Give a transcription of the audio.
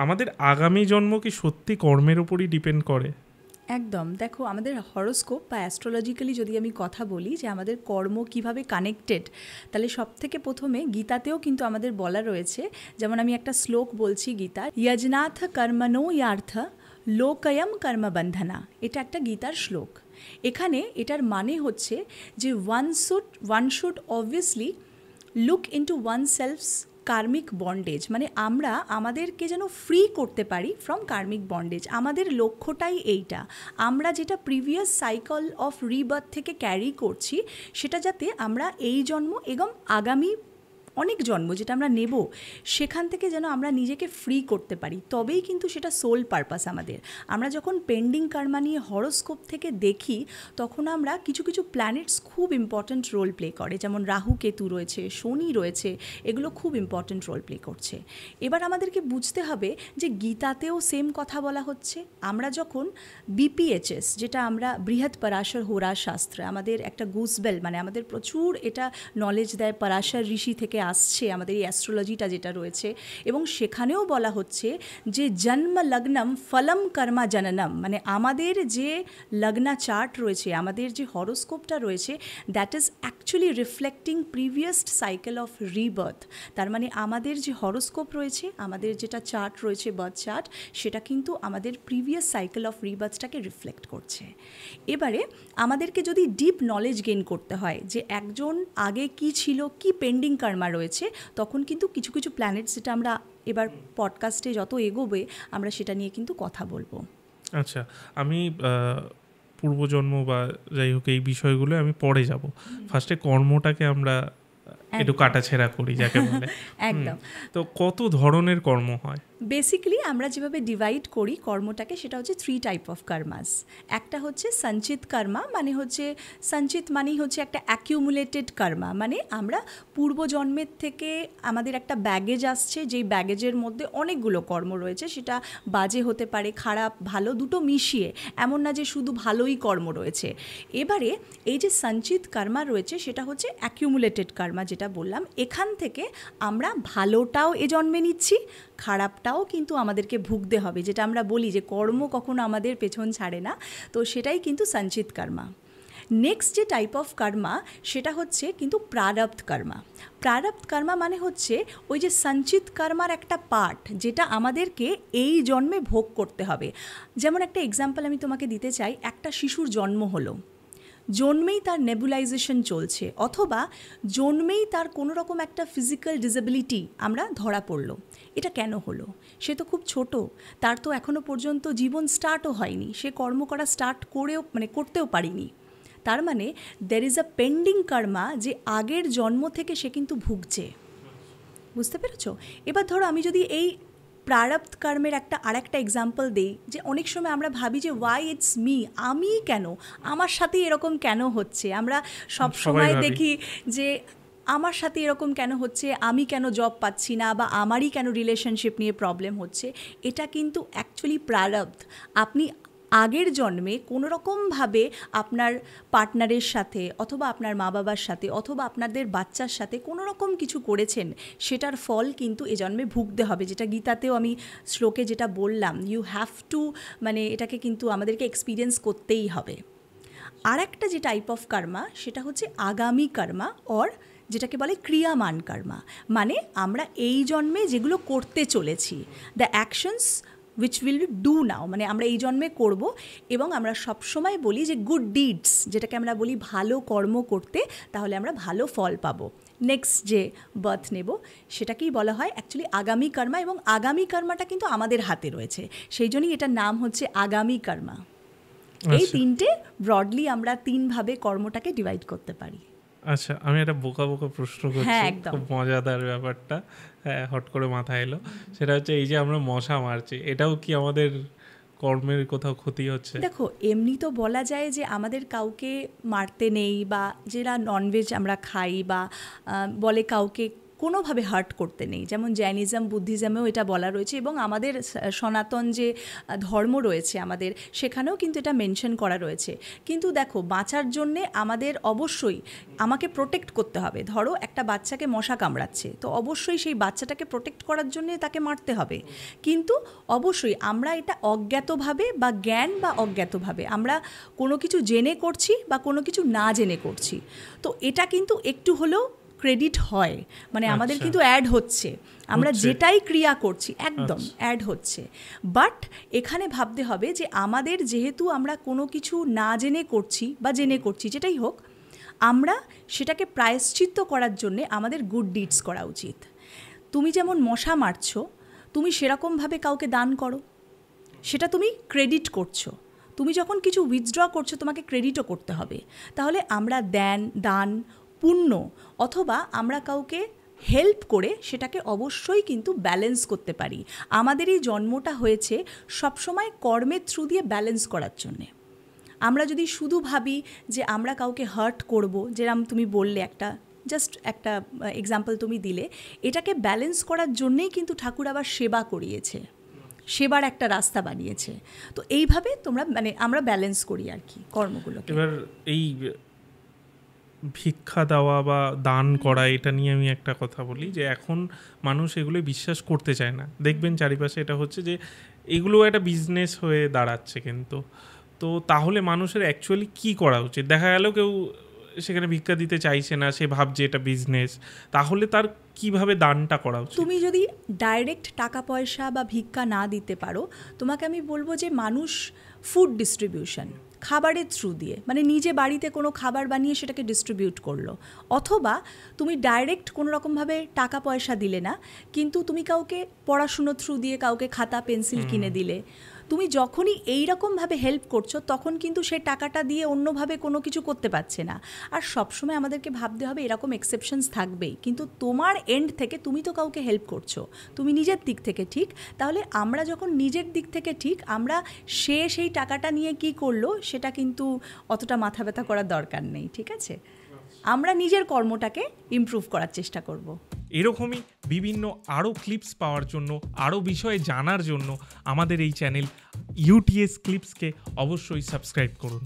আমাদের আগামী জন্ম কি সত্যি কর্মের উপরই ডিপেন্ড করে? একদম। দেখো, আমাদের হরোস্কোপ বা অ্যাস্ট্রোলজিক্যালি যদি আমি কথা বলি যে আমাদের কর্ম কিভাবে কানেক্টেড, তাহলে সবথেকে প্রথমে গীতাতেও কিন্তু আমাদের বলা রয়েছে, যেমন আমি একটা শ্লোক বলছি গীতার, যজনাথ কর্মণো ইয়ার্থ লোকয়ম কর্মবন্ধনা। এটা একটা গীতার শ্লোক। এখানে এটার মানে হচ্ছে যে one should obviously look into one selves karmic bondage, মানে আমরা আমাদেরকে যেন ফ্রি করতে পারি ফ্রম কার্মিক বন্ডেজ। আমাদের লক্ষ্যটাই এইটা, আমরা যেটা প্রিভিয়াস সাইকেল অফ রিবার্থ থেকে ক্যারি করছি সেটা যাতে আমরা এই জন্ম এবং আগামী অনেক জন্ম যেটা আমরা নেব সেখান থেকে যেন আমরা নিজেকে ফ্রি করতে পারি, তবেই কিন্তু সেটা সোল পারপাস আমাদের। আমরা যখন পেন্ডিং কর্মা নিয়ে হরোস্কোপ থেকে দেখি তখন আমরা কিছু কিছু প্ল্যানেটস খুব ইম্পর্ট্যান্ট রোল প্লে করে, যেমন রাহু কেতু রয়েছে, শনি রয়েছে, এগুলো খুব ইম্পর্ট্যান্ট রোল প্লে করছে। এবার আমাদেরকে বুঝতে হবে যে গীতাতেও সেম কথা বলা হচ্ছে। আমরা যখন বিপিএইচএস, যেটা আমরা বৃহৎ পরাশর হোরা শাস্ত্র, আমাদের একটা গুসবেল, মানে আমাদের প্রচুর এটা নলেজ দেয়, পরাশর ঋষি থেকে আসছে আমাদের এই অ্যাস্ট্রোলজিটা যেটা রয়েছে, এবং সেখানেও বলা হচ্ছে যে জন্ম লগ্নম ফলম কর্মা জননম, মানে আমাদের যে লগ্না চার্ট রয়েছে, আমাদের যে হরোস্কোপটা রয়েছে, that is actually reflecting previous cycle of rebirth. তার মানে আমাদের যে হরোস্কোপ রয়েছে, আমাদের যেটা চার্ট রয়েছে, বার্থ চার্ট, সেটা কিন্তু আমাদের প্রিভিয়াস সাইকেল অফ রিবার্থটাকে রিফ্লেক্ট করছে। এবারে আমাদেরকে যদি ডিপ নলেজ গেইন করতে হয় যে একজন আগে কি ছিল, কি পেন্ডিং কর্মা রয়েছে, তখন কিন্তু কিছু কিছু প্ল্যানেটস, যেটা আমরা এবার পডকাস্টে যত এগোবে আমরা সেটা নিয়ে কিন্তু কথা বলবো। আচ্ছা, আমি পূর্বজন্ম বা যাই হোক এই বিষয়গুলো আমি পরে যাব, ফার্স্টে কর্মটাকে আমরা একটু কাটাছেঁড়া করি যাকে বলে। একদম। তো কত ধরনের কর্ম হয়? বেসিক্যালি আমরা যেভাবে ডিভাইড করি কর্মটাকে, সেটা হচ্ছে 3 টাইপ অফ কর্মাস। একটা হচ্ছে সঞ্চিত কর্মা, মানে হচ্ছে সঞ্চিত মানেই হচ্ছে একটা অ্যাকিউমুলেটেড কর্মা, মানে আমরা পূর্বজন্মের থেকে আমাদের একটা ব্যাগেজ আসছে, যেই ব্যাগেজের মধ্যে অনেকগুলো কর্ম রয়েছে, সেটা বাজে হতে পারে, খারাপ ভালো দুটো মিশিয়ে, এমন না যে শুধু ভালোই কর্ম রয়েছে। এবারে এই যে সঞ্চিত কর্মা রয়েছে সেটা হচ্ছে অ্যাকিউমুলেটেড কর্মা, যেটা বললাম, এখান থেকে আমরা ভালোটাও এ জন্মে নিচ্ছি, খারাপটাও কিন্তু আমাদেরকে ভুগতে হবে, যেটা আমরা বলি যে কর্ম কখনো আমাদের পেছন ছাড়ে না, তো সেটাই কিন্তু সঞ্চিত কর্মা। নেক্সট যে টাইপ অফ কর্মা সেটা হচ্ছে কিন্তু প্রারব্ধ কর্মা। প্রারব্ধ কর্মা মানে হচ্ছে ওই যে সঞ্চিত কর্মার একটা পার্ট, যেটা আমাদেরকে এই জন্মে ভোগ করতে হবে। যেমন একটা এক্সাম্পল আমি তোমাকে দিতে চাই, একটা শিশুর জন্ম হলো, জন্মেই তার নেবুলাইজেশন চলছে, অথবা জন্মেই তার কোনো রকম একটা ফিজিক্যাল ডিসেবিলিটি আমরা ধরা পড়লো। এটা কেন হলো? সে তো খুব ছোট, তার তো এখনও পর্যন্ত জীবন স্টার্টও হয়নি, সে কর্ম করা স্টার্ট করেও করতেও পারিনি। তার মানে দের ইজ আ পেন্ডিং কর্মা, যে আগের জন্ম থেকে সে কিন্তু ভুগছে। বুঝতে পেরেছো? এবার ধরো আমি যদি এই প্রারব্ধ কর্মের আরেকটা এক্সাম্পল দিই, যে অনেক সময় আমরা ভাবি যে ওয়াই ইটস মি, আমি কেন, আমার সাথে এরকম কেন হচ্ছে। আমরা সব সময় দেখি যে আমার সাথে এরকম কেন হচ্ছে, আমি কেন জব পাচ্ছি না, বা আমারই কেন রিলেশনশিপ নিয়ে প্রবলেম হচ্ছে। এটা কিন্তু অ্যাকচুয়ালি প্রারব্ধ। আপনি আগের জন্মে কোনো রকমভাবে আপনার পার্টনারের সাথে, অথবা আপনার মা বাবার সাথে, অথবা আপনাদের বাচ্চার সাথে কোনো রকম কিছু করেছেন, সেটার ফল কিন্তু এ জন্মে ভুগতে হবে। যেটা গীতাতেও আমি শ্লোকে যেটা বললাম, ইউ হ্যাভ টু, মানে এটাকে কিন্তু আমাদেরকে এক্সপিরিয়েন্স করতেই হবে। আর একটা যে টাইপ অফ কর্মা সেটা হচ্ছে আগামী কর্মা, অর যেটাকে বলে ক্রিয়ামান কর্মা, মানে আমরা এই জন্মে যেগুলো করতে চলেছি, the actions which will do now, মানে আমরা এই জন্মে করব। এবং আমরা সবসময় বলি যে গুড ডিডস, যেটাকে আমরা বলি ভালো কর্ম করতে, তাহলে আমরা ভালো ফল পাবো। নেক্সট যে বার্থ নেব সেটাকেই বলা হয় অ্যাকচুয়ালি আগামী কর্মা, এবং আগামী কর্মাটা কিন্তু আমাদের হাতে রয়েছে, সেই জন্যই এটার নাম হচ্ছে আগামী কর্মা। এই তিনটে ব্রডলি আমরা 3 ভাবে কর্মটাকে ডিভাইড করতে পারি। আচ্ছা, আমি একটা বোকা বোকা প্রশ্ন করছি, খুব মজাদার ব্যাপারটা হট করে মাথায় এলো। সেটা হচ্ছে এই যে আমরা মশা মারছি, এটাও কি আমাদের কর্মের কোথাও ক্ষতি হচ্ছে? দেখো, এমনি তো বলা যায় যে আমাদের কাউকে মারতে নেই, বা যারা ননভেজ আমরা খাই, বা বলে কাউকে কোনোভাবে হার্ট করতে নেই। যেমন জৈনিজম, বুদ্ধিজমেও এটা বলা রয়েছে, এবং আমাদের সনাতন যে ধর্ম রয়েছে আমাদের, সেখানেও কিন্তু এটা মেনশন করা রয়েছে। কিন্তু দেখো, বাঁচার জন্যে আমাদের অবশ্যই আমাকে প্রোটেক্ট করতে হবে। ধরো একটা বাচ্চাকে মশা কামড়াচ্ছে, তো অবশ্যই সেই বাচ্চাটাকে প্রোটেক্ট করার জন্যে তাকে মারতে হবে। কিন্তু অবশ্যই আমরা এটা অজ্ঞাতভাবে বা জ্ঞান বা অজ্ঞাতভাবে আমরা কোনো কিছু জেনে করছি বা কোনো কিছু না জেনে করছি, তো এটা কিন্তু একটু হলেও ক্রেডিট হয়, মানে আমাদের কিন্তু অ্যাড হচ্ছে, আমরা যেটাই ক্রিয়া করছি একদম অ্যাড হচ্ছে। বাট এখানে ভাবতে হবে যে আমাদের যেহেতু আমরা কোনো কিছু না জেনে করছি বা জেনে করছি, যেটাই হোক, আমরা সেটাকে প্রায়শ্চিত্ত করার জন্যে আমাদের গুড ডিডস করা উচিত। তুমি যেমন মশা মারছো, তুমি সেরকমভাবে কাউকে দান করো, সেটা তুমি ক্রেডিট করছো। তুমি যখন কিছু উইথড্র করছো, তোমাকে ক্রেডিটও করতে হবে। তাহলে আমরা দান, পুণ্য, অথবা আমরা কাউকে হেল্প করে সেটাকে অবশ্যই কিন্তু ব্যালেন্স করতে পারি। আমাদের এই জন্মটা হয়েছে সবসময় কর্মের থ্রু দিয়ে ব্যালেন্স করার জন্যে। আমরা যদি শুধু ভাবি যে আমরা কাউকে হার্ট করব, যেরকম তুমি বললে, জাস্ট একটা এক্সাম্পল তুমি দিলে, এটাকে ব্যালেন্স করার জন্যেই কিন্তু ঠাকুর আবার সেবা করিয়েছে, সেবার একটা রাস্তা বানিয়েছে। তো এইভাবে আমরা ব্যালেন্স করি আর কি কর্মগুলোকে। এবার এই ভিক্ষা দেওয়া বা দান করা, এটা নিয়ে আমি একটা কথা বলি, যে এখন মানুষ এগুলো বিশ্বাস করতে চায় না। দেখবেন চারিপাশে এটা হচ্ছে যে এগুলো একটা বিজনেস হয়ে দাঁড়াচ্ছে। কিন্তু তো তাহলে মানুষের অ্যাকচুয়ালি কী করা উচিত? দেখা গেল কেউ সেখানে ভিক্ষা দিতে চাইছে না, সে ভাবছে এটা বিজনেস, তাহলে তার কিভাবে দানটা করা উচিত? তুমি যদি ডাইরেক্ট টাকা পয়সা বা ভিক্ষা না দিতে পারো, তোমাকে আমি বলবো যে মানুষ ফুড ডিস্ট্রিবিউশন, খাবারের থ্রু দিয়ে, মানে নিজে বাড়িতে কোনো খাবার বানিয়ে সেটাকে ডিস্ট্রিবিউট করলো, অথবা তুমি ডাইরেক্ট কোনো রকমভাবে টাকা পয়সা দিলে না, কিন্তু তুমি কাউকে পড়াশুনো থ্রু দিয়ে কাউকে খাতা পেন্সিল কিনে দিলে, তুমি যখনই এই রকমভাবে হেল্প করছো, তখন কিন্তু সেই টাকাটা দিয়ে অন্যভাবে কোনো কিছু করতে পারছে না। আর সবসময় আমাদেরকে ভাবতে হবে এরকম এক্সেপশনস থাকবেই, কিন্তু তোমার এন্ড থেকে তুমি তো কাউকে হেল্প করছো, তুমি নিজের দিক থেকে ঠিক। তাহলে আমরা যখন নিজের দিক থেকে ঠিক, আমরা সেই টাকাটা নিয়ে কি করলো সেটা কিন্তু অতটা মাথা ব্যথা করার দরকার নেই, ঠিক আছে? আমরা নিজের কর্মটাকে ইমপ্রুভ করার চেষ্টা করব। এরকমই বিভিন্ন আরও ক্লিপস পাওয়ার জন্য, আরও বিষয়ে জানার জন্য আমাদের এই চ্যানেল ইউটিএস ক্লিপসকে অবশ্যই সাবস্ক্রাইব করুন।